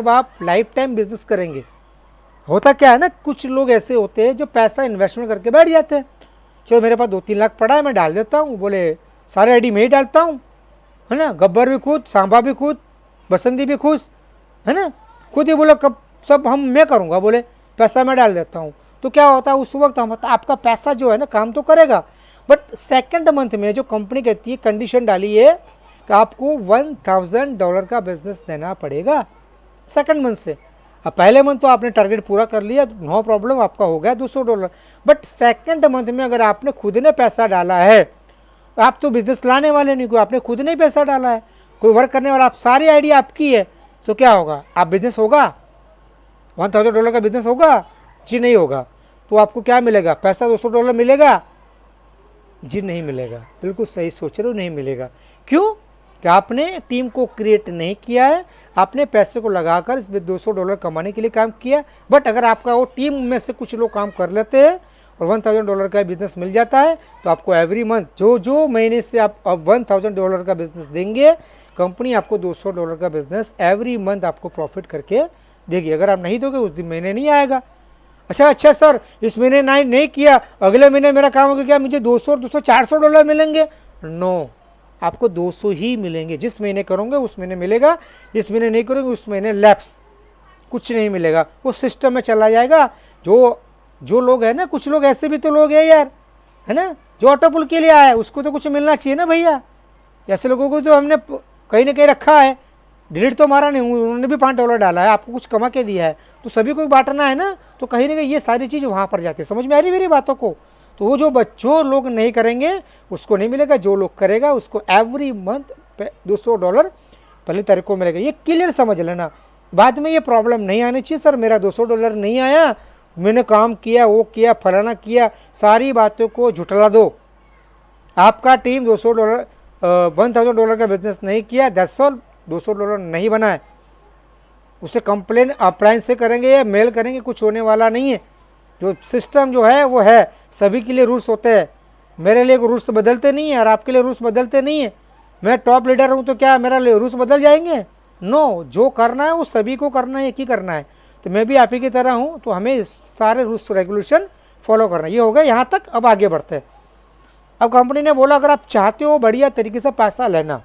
अब आप life time business करेंगे। होता क्या है ना, कुछ लोग ऐसे होते हैं जो पैसा इन्वेस्टमेंट करके बैठ जाते हैं, चलो मेरे पास 2-3 लाख पड़ा है, मैं डाल देता हूँ, बोले सारे आईडी में ही डालता हूँ, है ना। गब्बर भी खुद, सांबा भी खुद, बसंती भी खुश, है ना, खुद ही बोला कब सब हम मैं करूँगा, बोले पैसा मैं डाल देता हूँ। तो क्या होता है उस वक्त हम आपका पैसा जो है ना काम तो करेगा, बट सेकेंड मंथ में जो कंपनी कहती है कंडीशन डाली है कि आपको $1000 का बिजनेस देना पड़ेगा सेकेंड मंथ से। अब पहले मंथ तो आपने टारगेट पूरा कर लिया, नो प्रॉब्लम, आपका हो गया $200, बट सेकेंड मंथ में अगर आपने खुद ने पैसा डाला है, आप तो बिजनेस लाने वाले नहीं, कोई आपने खुद नहीं पैसा डाला है, कोई वर्क करने वाला, आप सारी आइडिया आपकी है, तो क्या होगा, आप बिजनेस होगा, $1000 का बिजनेस होगा जी नहीं होगा। तो आपको क्या मिलेगा, पैसा $200 मिलेगा जी नहीं मिलेगा। बिल्कुल सही सोच रहे हो, नहीं मिलेगा। क्यों कि आपने टीम को क्रिएट नहीं किया है, आपने पैसे को लगाकर इसमें $200 कमाने के लिए काम किया। बट अगर आपका वो टीम में से कुछ लोग काम कर लेते हैं और $1000 का बिजनेस मिल जाता है, तो आपको एवरी मंथ जो जो महीने से आप अब $1000 का बिजनेस देंगे, कंपनी आपको $200 का बिजनेस एवरी मंथ आपको प्रॉफिट करके देगी। अगर आप नहीं दोगे उस दिन महीने नहीं आएगा। अच्छा सर, इस महीने नहीं किया, अगले महीने मेरा काम होगा क्या, मुझे 200 200 $400 मिलेंगे? नो, आपको 200 ही मिलेंगे। जिस महीने करोगे उस महीने मिलेगा, जिस महीने नहीं करोगे उस महीने लैप्स, कुछ नहीं मिलेगा, वो सिस्टम में चला जाएगा। जो लोग है ना, कुछ लोग ऐसे भी तो लोग हैं यार, है ना, जो ऑटो पुल के लिए आया उसको तो कुछ मिलना चाहिए ना भैया। ऐसे लोगों को तो हमने कहीं ना कहीं रखा है, डिलीट तो मारा नहीं, उन्होंने भी $5 डाला है, आपको कुछ कमा के दिया है, तो सभी को बांटना है ना, तो कहीं ना कहीं ये सारी चीज़ वहाँ पर जाती है। समझ में आ रही मेरी बातों को? तो वो जो बच्चों लोग नहीं करेंगे उसको नहीं मिलेगा, जो लोग करेगा उसको एवरी मंथ $200 पहली तारीख को मिलेगा। ये क्लियर समझ लेना, बाद में ये प्रॉब्लम नहीं आनी चाहिए, सर मेरा $200 नहीं आया, मैंने काम किया, वो किया, फलाना किया, सारी बातों को झुठला दो। आपका टीम $1000 का बिजनेस नहीं किया, दैट्स ऑल, $200 नहीं बना है, उसे कंप्लेन अप्लायंस से करेंगे या मेल करेंगे, कुछ होने वाला नहीं है। जो सिस्टम जो है वो है, सभी के लिए रूल्स होते हैं, मेरे लिए रूल्स तो बदलते नहीं है और आपके लिए रूल्स बदलते नहीं है। मैं टॉप लीडर हूँ तो क्या मेरा रूल्स बदल जाएंगे? नो, जो करना है वो सभी को करना है, एक ही करना है। तो मैं भी आप ही की तरह हूँ, तो हमें सारे रूल्स रेगुलेशन फॉलो करना है। ये हो गया यहाँ तक, अब आगे बढ़ते हैं। अब कंपनी ने बोला अगर आप चाहते हो बढ़िया तरीके से पैसा लेना,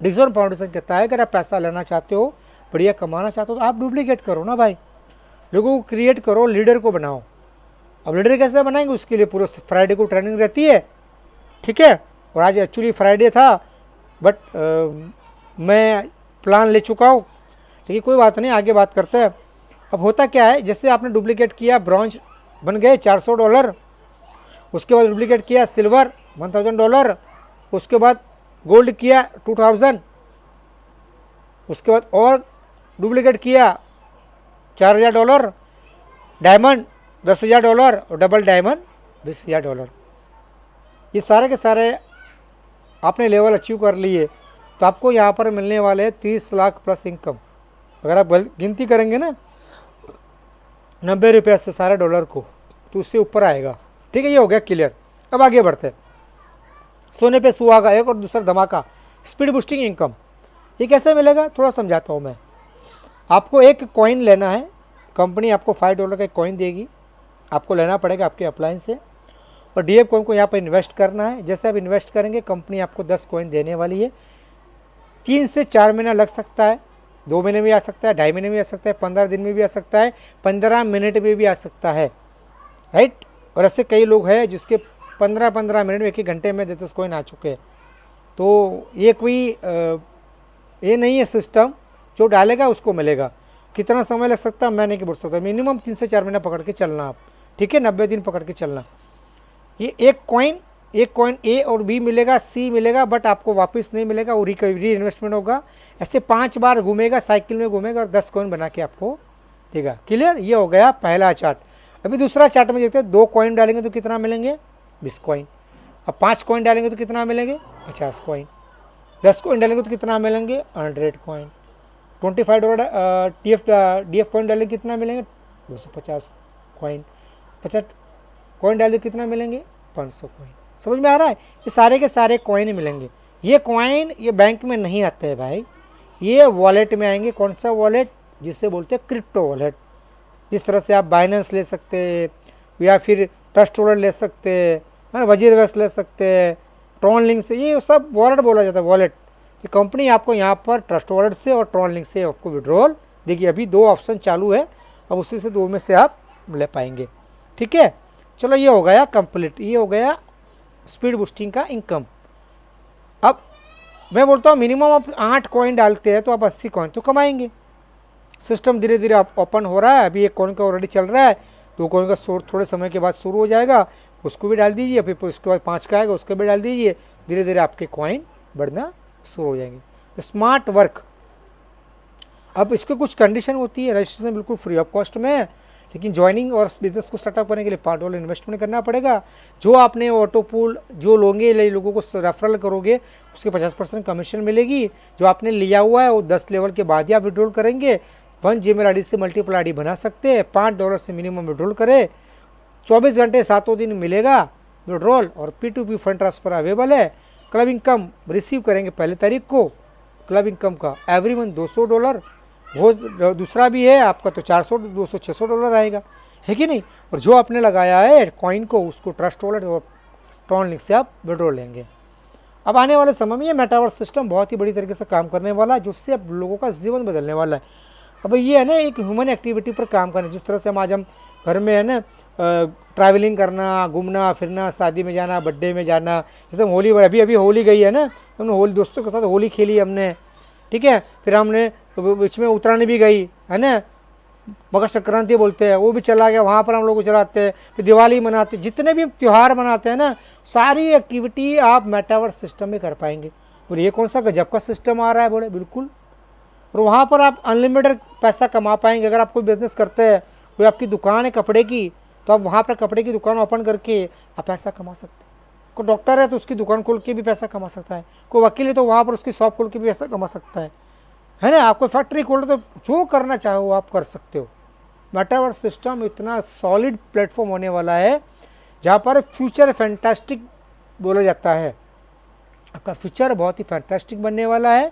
डिक्सन फाउंडेशन कहता है अगर आप पैसा लेना चाहते हो, बढ़िया कमाना चाहते हो, तो आप डुप्लीकेट करो ना भाई, लोगों को क्रिएट करो, लीडर को बनाओ। अब लीडर कैसे बनाएंगे, उसके लिए पूरा फ्राइडे को ट्रेनिंग रहती है, ठीक है। और आज एक्चुअली फ्राइडे था, बट मैं प्लान ले चुका हूँ, ठीक है, कोई बात नहीं, आगे बात करते हैं। अब होता क्या है, जैसे आपने डुप्लीकेट किया, ब्रॉन्ज बन गए $400, उसके बाद डुप्लीकेट किया सिल्वर $1000, उसके बाद गोल्ड किया 2000, उसके बाद और डुप्लीकेट किया $4000, डायमंड $10,000 और डबल डायमंड $20,000। ये सारे के सारे आपने लेवल अचीव कर लिए, तो आपको यहाँ पर मिलने वाले हैं 30 लाख प्लस इनकम। अगर आप गिनती करेंगे ना 90 रुपये से सारे डॉलर को, तो उससे ऊपर आएगा, ठीक है। ये हो गया क्लियर। अब आगे बढ़ते हैं। सोने पे सुहागा, एक और दूसरा धमाका, स्पीड बूस्टिंग इनकम। ये कैसे मिलेगा, थोड़ा समझाता हूँ मैं। आपको एक कॉइन लेना है, कंपनी आपको $5 का एक कॉइन देगी, आपको लेना पड़ेगा आपके अप्लायंस से, और डीएफ कॉइन को यहाँ पर इन्वेस्ट करना है। जैसे आप इन्वेस्ट करेंगे, कंपनी आपको 10 कॉइन देने वाली है। 3 से 4 महीना लग सकता है, 2 महीने में आ सकता है, 2.5 महीने में आ सकता है, 15 दिन में भी आ सकता है, 15 मिनट में भी आ सकता है, राइट। और ऐसे कई लोग हैं जिसके 15-15 मिनट में, 1 घंटे में 10 कॉइन आ चुके हैं। तो ये कोई ये नहीं है सिस्टम, जो डालेगा उसको मिलेगा। कितना समय लग सकता है मैं नहीं बोल सकता, मिनिमम 3 से 4 महीना पकड़ के चलना आप, ठीक है, 90 दिन पकड़ के चलना। ये एक कॉइन ए और बी मिलेगा, सी मिलेगा, बट आपको वापस नहीं मिलेगा, वो री इन्वेस्टमेंट होगा। ऐसे 5 बार घूमेगा, साइकिल में घूमेगा और 10 कॉइन बना के आपको देगा। क्लियर, ये हो गया पहला चार्ट। अभी दूसरा चार्ट में देखते हैं, 2 कॉइन डालेंगे तो कितना मिलेंगे, 20 कॉइन। अब 5 कॉइन डालेंगे तो कितना मिलेंगे, 50 कॉइन। 10 कॉइन डालेंगे तो कितना मिलेंगे, 100 कॉइन। $25 डीएफ कॉइन डालेंगे कितना मिलेंगे, 250 कॉइन। 50 कॉइन डालेंगे कितना मिलेंगे, 500 कॉइन। समझ में आ रहा है? ये सारे के सारे कॉइन मिलेंगे। ये कॉइन ये बैंक में नहीं आते हैं भाई, ये वॉलेट में आएंगे। कौन सा वॉलेट? जिसे बोलते हैं क्रिप्टो वॉलेट। जिस तरह से आप बाइनेंस ले सकते हैं या फिर ट्रस्ट वॉलेट ले सकते हैं, वजीरवर्स ले सकते हैं, ट्रॉन लिंक से, ये सब वॉलेट बोला जाता है वॉलेट। तो कंपनी आपको यहाँ पर ट्रस्ट वॉलेट से और ट्रॉन लिंक से आपको विड्रॉल देखिए, अभी 2 ऑप्शन चालू है, अब उसी से 2 में से आप ले पाएंगे। ठीक है, चलो ये हो गया कंप्लीट, ये हो गया स्पीड बूस्टिंग का इनकम। अब मैं बोलता हूँ मिनिमम आप 8 कॉइन डालते हैं तो आप 80 कॉइन तो कमाएंगे। सिस्टम धीरे धीरे ओपन हो रहा है, अभी 1 कॉइन का ऑलरेडी चल रहा है, 2 कॉइन का थोड़े समय के बाद शुरू हो जाएगा, उसको भी डाल दीजिए, फिर उसके बाद 5 का आएगा उसको भी डाल दीजिए, धीरे धीरे आपके कॉइन बढ़ना शुरू हो जाएंगे। स्मार्ट वर्क, अब इसके कुछ कंडीशन होती है, रजिस्ट्रेशन बिल्कुल फ्री ऑफ कॉस्ट में है, लेकिन ज्वाइनिंग और बिजनेस को सेटअप करने के लिए $5 इन्वेस्टमेंट करना पड़ेगा। जो आपने ऑटो पूल जो लोगे लोगों को रेफरल करोगे उसके 50% कमीशन मिलेगी। जो आपने लिया हुआ है वो 10 लेवल के बाद ही आप विड्रॉल करेंगे। 1 जीमेल आईडी से मल्टीपल आईडी बना सकते हैं। $5 से मिनिमम विड्रॉल करें, 24 घंटे 7 दिन मिलेगा विड्रॉल, और P2P फंड ट्रांसफर अवेलेबल है। क्लब इनकम रिसीव करेंगे पहले तारीख को, क्लब इनकम का एवरी मंथ $200, वो दूसरा भी है आपका तो $400, $200, $600 आएगा, है कि नहीं। और जो आपने लगाया है कॉइन को उसको ट्रस्ट वॉलेट और ट्रॉन लिंक से आप विड्रॉल लेंगे। अब आने वाले समय में ये मेटावर्स सिस्टम बहुत ही बड़ी तरीके से काम करने वाला है, जिससे अब लोगों का जीवन बदलने वाला है। अब ये है ना एक ह्यूमन एक्टिविटी पर काम करना, जिस तरह से हम आज हम घर में है ना ट्रैवलिंग करना, घूमना फिरना, शादी में जाना, बर्थडे में जाना, जैसे हम होली, अभी होली गई है ना, हमने होली दोस्तों के साथ होली खेली हमने, ठीक है। फिर हमने बीच में उत्तरायण भी गई है ना, मकर संक्रांति बोलते हैं, वो भी चला गया, वहाँ पर हम लोग चलाते हैं। फिर दिवाली मनाते, जितने भी त्यौहार मनाते हैं ना, सारी एक्टिविटी आप मेटावर्स सिस्टम में कर पाएंगे। और ये कौन सा गजब का सिस्टम आ रहा है, बोले बिल्कुल। और वहाँ पर आप अनलिमिटेड पैसा कमा पाएंगे। अगर आप कोई बिजनेस करते हैं, कोई आपकी दुकान है कपड़े की, तो आप वहाँ पर कपड़े की दुकान ओपन करके आप पैसा कमा सकते हैं। कोई डॉक्टर है तो उसकी दुकान खोल के भी पैसा कमा सकता है। कोई वकील है तो वहाँ पर उसकी शॉप खोल के भी पैसा कमा सकता है ना। आपको फैक्ट्री खोल तो जो करना चाहो वो आप कर सकते हो। मेटावर्स सिस्टम इतना सॉलिड प्लेटफॉर्म होने वाला है जहाँ पर फ्यूचर फैंटास्टिक बोला जाता है। आपका फ्यूचर बहुत ही फैंटास्टिक बनने वाला है।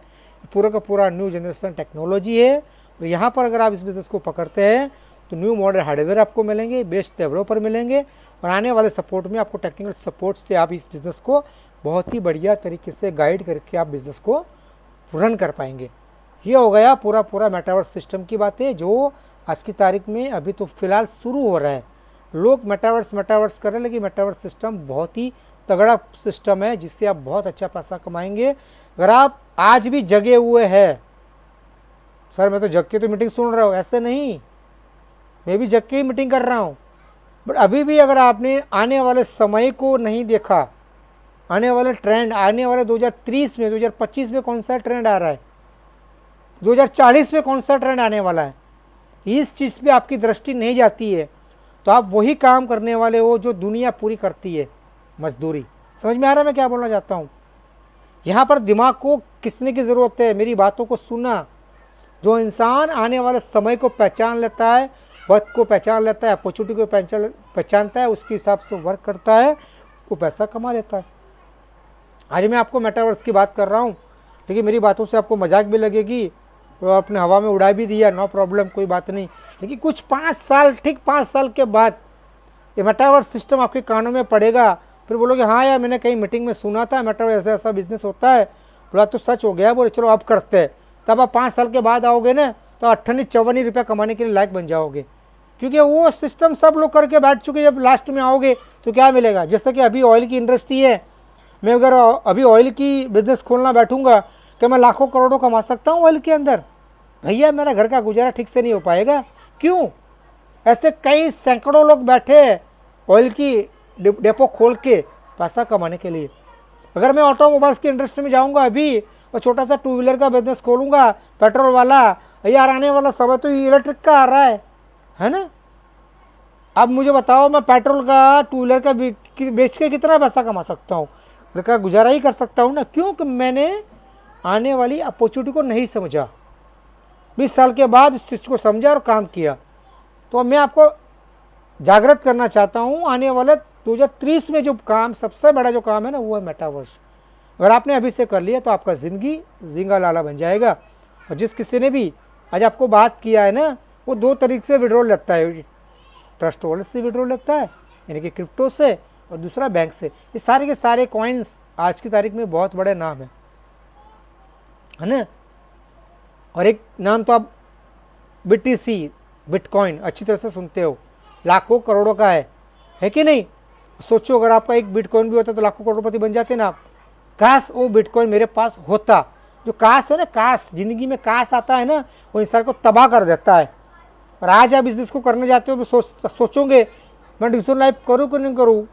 पूरा का पूरा न्यू जनरेशन टेक्नोलॉजी है, और यहाँ पर अगर आप इस बिज़नेस को पकड़ते हैं तो न्यू मॉडल हार्डवेयर आपको मिलेंगे, बेस्ट डेवलपर मिलेंगे, और आने वाले सपोर्ट में आपको टेक्निकल सपोर्ट से आप इस बिज़नेस को बहुत ही बढ़िया तरीके से गाइड करके आप बिज़नेस को रन कर पाएंगे। ये हो गया पूरा मेटावर्स सिस्टम की बातें, जो आज की तारीख में अभी तो फिलहाल शुरू हो रहा है। लोग मेटावर्स कर रहे हैं, लेकिन मेटावर्स सिस्टम बहुत ही तगड़ा सिस्टम है, जिससे आप बहुत अच्छा पैसा कमाएंगे। अगर आप आज भी जगे हुए हैं, सर मैं तो जग के तो मीटिंग सुन रहा हूँ, ऐसे नहीं, मैं भी जग के ही मीटिंग कर रहा हूँ, बट अभी भी अगर आपने आने वाले समय को नहीं देखा, आने वाले ट्रेंड, आने वाले 2030 में 2025 में कौन सा ट्रेंड आ रहा है, 2040 में कौन सा ट्रेंड आने वाला है, इस चीज़ पे आपकी दृष्टि नहीं जाती है, तो आप वही काम करने वाले हो जो दुनिया पूरी करती है, मजदूरी। समझ में आ रहा है मैं क्या बोलना चाहता हूँ। यहाँ पर दिमाग को किसने की ज़रूरत है, मेरी बातों को सुना। जो इंसान आने वाले समय को पहचान लेता है, वक्त को पहचान लेता है, अपॉर्चुनिटी को पहचानता है, उसके हिसाब से वर्क करता है, वो पैसा कमा लेता है। आज मैं आपको मेटावर्स की बात कर रहा हूँ, लेकिन मेरी बातों से आपको मजाक भी लगेगी, तो आपने हवा में उड़ा भी दिया, नो प्रॉब्लम, कोई बात नहीं। लेकिन कुछ 5 साल, ठीक 5 साल के बाद ये मेटावर्स सिस्टम आपके कानों में पड़ेगा, फिर बोलोगे हाँ यार मैंने कहीं मीटिंग में सुना था मेटावर्स ऐसा ऐसा बिजनेस होता है, बोला तो सच हो गया, बोले चलो अब करते हैं। तब आप 5 साल के बाद आओगे ना, तो 58-54 रुपये कमाने के लिए लायक बन जाओगे, क्योंकि वो सिस्टम सब लोग करके बैठ चुके। जब लास्ट में आओगे तो क्या मिलेगा, जैसे कि अभी ऑयल की इंडस्ट्री है, मैं अगर अभी ऑयल की बिजनेस खोलना बैठूंगा, क्या मैं लाखों करोड़ों कमा सकता हूँ ऑयल के अंदर? भैया मेरा घर का गुजारा ठीक से नहीं हो पाएगा। क्यों? ऐसे कई सैकड़ों लोग बैठे हैं ऑयल की डेपो खोल के पैसा कमाने के लिए। अगर मैं ऑटोमोबाइल्स की इंडस्ट्री में जाऊंगा अभी और छोटा सा 2 व्हीलर का बिजनेस खोलूंगा पेट्रोल वाला, यार आने वाला समय तो इलेक्ट्रिक का आ रहा है ना। अब मुझे बताओ मैं पेट्रोल का 2 व्हीलर का बेच के कितना पैसा कमा सकता हूँ? घर का गुजारा ही कर सकता हूँ ना, क्योंकि मैंने आने वाली अपॉर्चुनिटी को नहीं समझा। 20 साल के बाद इस चीज़ को समझा और काम किया। तो मैं आपको जागृत करना चाहता हूँ, आने वाले 2030 में जो काम, सबसे बड़ा जो काम है ना, वो है मेटावर्स। अगर आपने अभी से कर लिया तो आपका ज़िंदगी झींगा लाला बन जाएगा। और जिस किसी ने भी आज आपको बात किया है ना, वो 2 तरीके से विड्रॉल लगता है, ट्रस्ट वॉलेट से विड्रॉल लगता है यानी कि क्रिप्टो से, और दूसरा बैंक से। ये सारे के सारे कॉइन्स आज की तारीख में बहुत बड़े नाम है ना। और एक नाम तो आप BTC बिटकॉइन अच्छी तरह से सुनते हो, लाखों करोड़ों का है कि नहीं। सोचो अगर आपका एक बिटकॉइन भी होता तो लाखों करोड़पति बन जाते ना आप। काश वो बिटकॉइन मेरे पास होता। जो काश है ना, काश, जिंदगी में काश आता है ना, वो इंसान को तबाह कर देता है। और आज आप बिजनेस को करने जाते हो तो सोचोगे मैं डिजिटल लाइफ करूँ कि नहीं करूँ,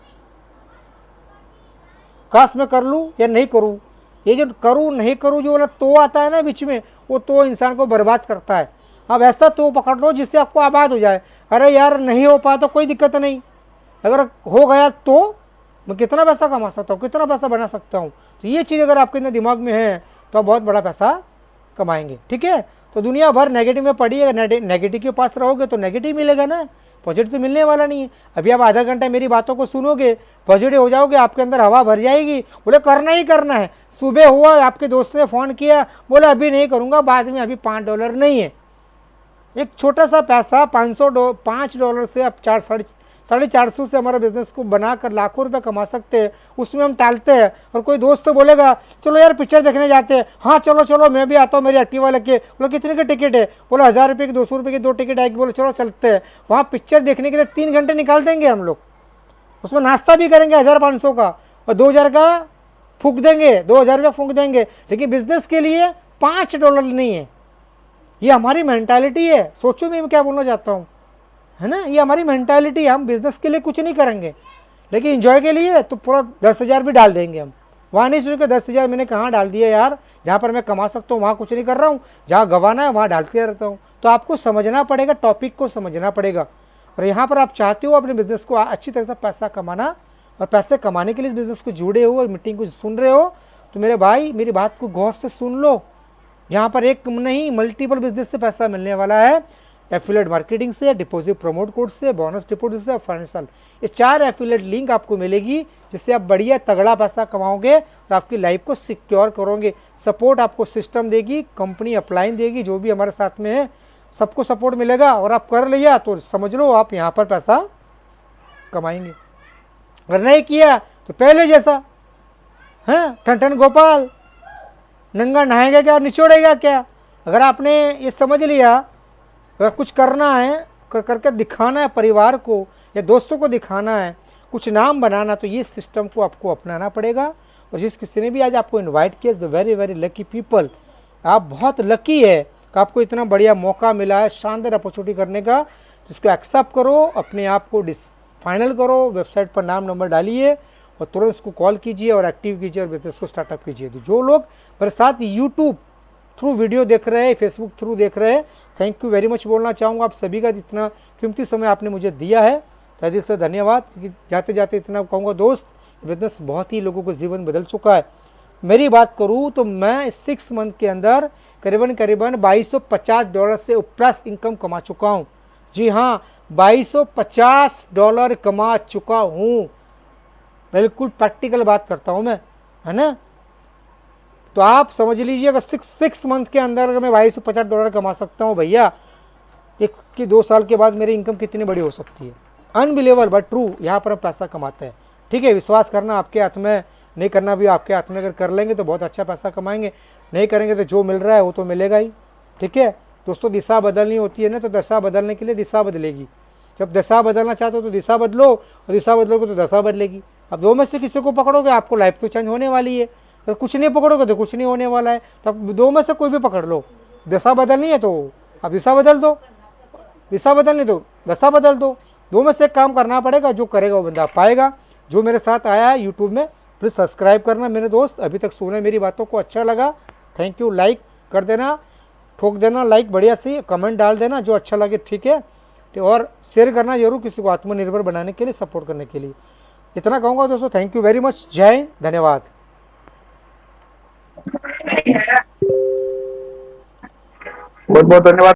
काश मैं कर लूँ या नहीं करूँ। ये जो करूँ नहीं करूँ जो वाला तो आता है ना बीच में, वो तो इंसान को बर्बाद करता है। अब ऐसा तो पकड़ लो जिससे आपको आबाद हो जाए। अरे यार नहीं हो पाया तो कोई दिक्कत नहीं, अगर हो गया तो मैं कितना पैसा कमा सकता हूँ, कितना पैसा बना सकता हूँ। तो ये चीज़ अगर आपके अंदर दिमाग में है तो आप बहुत बड़ा पैसा कमाएंगे। ठीक है, तो दुनिया भर नेगेटिव में पड़ी है, नेगेटिव के पास रहोगे तो नेगेटिव मिलेगा ना, पॉजिटिव तो मिलने वाला नहीं है। अभी आप आधा घंटा मेरी बातों को सुनोगे, पॉजिटिव हो जाओगे, आपके अंदर हवा भर जाएगी, बोले करना ही करना है। सुबह हुआ आपके दोस्त ने फ़ोन किया, बोले अभी नहीं करूँगा, बाद में, अभी $5 नहीं है। एक छोटा सा पैसा $5 से आप 450 से हमारा बिजनेस को बनाकर लाखों रुपए कमा सकते हैं। उसमें हम टालते हैं। और कोई दोस्त तो बोलेगा चलो यार पिक्चर देखने जाते हैं, हाँ चलो चलो मैं भी आता हूँ, मेरी एक्टिवा लेके। बोलो कितने की टिकट है, बोलो 1000 रुपये की, 200 रुपये की 2 टिकट आएगी। बोलो चलो चलते हैं। वहाँ पिक्चर देखने के लिए 3 घंटे निकाल देंगे हम लोग, उसमें नाश्ता भी करेंगे 1500 का, और 2000 का फूक देंगे, 2000 रुपये फूक देंगे। लेकिन बिजनेस के लिए $5 नहीं है। ये हमारी मेंटालिटी है। सोचो मैं क्या बोलना चाहता हूँ, है ना। ये हमारी मेंटालिटी है। हम बिजनेस के लिए कुछ नहीं करेंगे, लेकिन एंजॉय के लिए तो पूरा 10,000 भी डाल देंगे हम। वहाँ नहीं सोच के 10,000 मैंने कहाँ डाल दिया यार, जहाँ पर मैं कमा सकता हूँ वहाँ कुछ नहीं कर रहा हूँ, जहाँ गंवाना है वहाँ डालते रहता हूँ। तो आपको समझना पड़ेगा, टॉपिक को समझना पड़ेगा। और यहाँ पर आप चाहते हो अपने बिजनेस को अच्छी तरह से पैसा कमाना, और पैसे कमाने के लिए इस बिजनेस को जुड़े हो और मीटिंग को सुन रहे हो, तो मेरे भाई मेरी बात को गौर से सुन लो। यहाँ पर एक नहीं मल्टीपल बिजनेस से पैसा मिलने वाला है। एफिलिएट मार्केटिंग से, डिपॉजिट प्रमोट कोड से, बोनस डिपॉजिट से, फाइनेंशियल, ये 4 एफिलिएट लिंक आपको मिलेगी, जिससे आप बढ़िया तगड़ा पैसा कमाओगे और आपकी लाइफ को सिक्योर करोगे। सपोर्ट आपको सिस्टम देगी, कंपनी अपलाइन देगी, जो भी हमारे साथ में है सबको सपोर्ट मिलेगा। और आप कर लिया तो समझ लो आप यहाँ पर पैसा कमाएंगे। अगर नहीं किया तो पहले जैसा है ठन गोपाल, नंगा नहाएगा क्या और निचोड़ेगा क्या। अगर आपने ये समझ लिया, अगर कुछ करना है, करके दिखाना है परिवार को या दोस्तों को दिखाना है, कुछ नाम बनाना, तो ये सिस्टम को आपको अपनाना पड़ेगा। और जिस किसी ने भी आज आपको इनवाइट किया, the very very lucky people, आप बहुत लकी है कि आपको इतना बढ़िया मौका मिला है, शानदार अपॉर्चुनिटी करने का। तो इसको एक्सेप्ट करो, अपने आप को फाइनल करो, वेबसाइट पर नाम नंबर डालिए और तुरंत उसको कॉल कीजिए और एक्टिव कीजिए और बिजनेस को स्टार्टअप कीजिए। तो जो लोग मेरे साथ यूट्यूब थ्रू वीडियो देख रहे हैं, फेसबुक थ्रू देख रहे हैं, थैंक यू वेरी मच बोलना चाहूँगा आप सभी का। जितना कीमती समय आपने मुझे दिया है, तहे दिल से धन्यवाद। जाते जाते इतना कहूँगा दोस्त, बिजनेस बहुत ही लोगों को जीवन बदल चुका है। मेरी बात करूँ तो मैं 6 मंथ के अंदर करीबन $2250 से प्लस इनकम कमा चुका हूँ। जी हाँ, $2250 कमा चुका हूँ। बिल्कुल प्रैक्टिकल बात करता हूँ मैं, है ना। तो आप समझ लीजिए अगर 6 मंथ के अंदर अगर मैं $2250 कमा सकता हूँ भैया, 2 साल के बाद मेरी इनकम कितनी बड़ी हो सकती है। अनबिलीवेबल बट ट्रू, यहाँ पर हम पैसा कमाते हैं। ठीक है, विश्वास करना आपके हाथ में, नहीं करना भी आपके हाथ में। अगर कर लेंगे तो बहुत अच्छा पैसा कमाएंगे, नहीं करेंगे तो जो मिल रहा है वो तो मिलेगा ही। ठीक है दोस्तों, दिशा बदलनी होती है ना, तो दशा बदलने के लिए दिशा बदलेगी। जब दशा बदलना चाहते हो तो दिशा बदलो, और दिशा बदलोगे तो दशा बदलेगी। अब 2 में से किसी को पकड़ोगे आपको लाइफ तो चेंज होने वाली है। तो कुछ नहीं पकड़ोगे तो कुछ नहीं होने वाला है। तब 2 में से कोई भी पकड़ लो। दशा बदलनी है तो अब दिशा बदल दो, दिशा बदलनी तो दशा बदल दो। 2 में से एक काम करना पड़ेगा, जो करेगा वो बंदा पाएगा। जो मेरे साथ आया है यूट्यूब में, प्लीज़ सब्सक्राइब करना मेरे दोस्त। अभी तक सुने मेरी बातों को अच्छा लगा, थैंक यू। लाइक कर देना, ठोक देना लाइक बढ़िया से, कमेंट डाल देना जो अच्छा लगे, ठीक है। और शेयर करना जरूर किसी को आत्मनिर्भर बनाने के लिए, सपोर्ट करने के लिए। इतना कहूँगा दोस्तों, थैंक यू वेरी मच, जय हिंद, धन्यवाद। बहुत बहुत धन्यवाद।